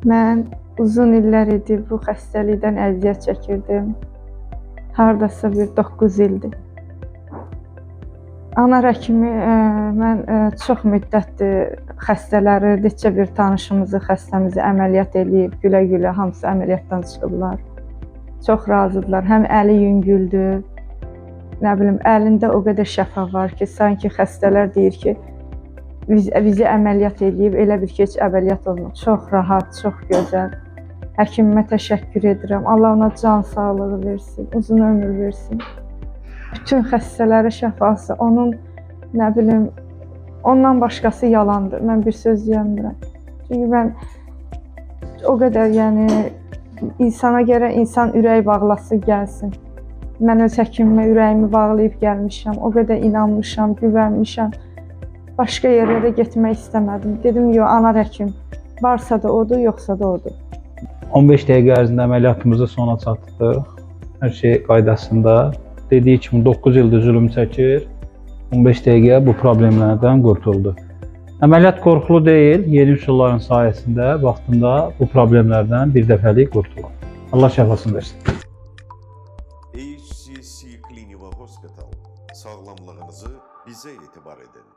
Mən uzun illər idi bu xəstəlikdən əziyyət çəkirdim. Hardasa bir 9 ildir. Anar həkimi mən çox müddətdir xəstələri, neçə bir tanışımızı, xəstəmizi əməliyyat eləyib, gülə-gülə hamısı əməliyyatdan çıxıblar. Çox razıdırlar. Həm əli yüngüldür, nə bilim, əlində o qədər şəfa var ki, sanki xəstələr deyir ki, bizi əməliyyat eləyib, elə bir ki, heç əməliyyat olmur. Çox rahat, çox gözəl. Həkimimə təşəkkür edirəm. Allah ona can sağlığı versin, uzun ömür versin. Bütün xəstələrə şəfası, onun, nə bilim, ondan başqası yalandır. Mən bir söz deyəmirəm. Çünki mən o qədər, yəni, insana görə insan ürək bağlası gəlsin. Mən öz həkimimə ürəyimi bağlayıb gəlmişəm. O qədər inanmışam, güvənmişəm. Başqa yerlərə getmək istəmədim. Dedim, yox, Anar həkim, varsa da odur, yoxsa da odur. 15 dəqiqə ərzində əməliyyatımızı sona çatdırdıq. Hər şey qaydasında. Dediyi kimi 9 ildir zülüm çəkir. 15 dəqiqə bu problemlərdən qurtuldu. Əməliyyat qorxulu deyil. Yeni üsulların sayəsində vaxtında bu problemlərdən bir dəfəlik qurtulur. Allah şəfasını versin. HCC Clinical Hospital. Sağlamlığınızı bizə etibar edin.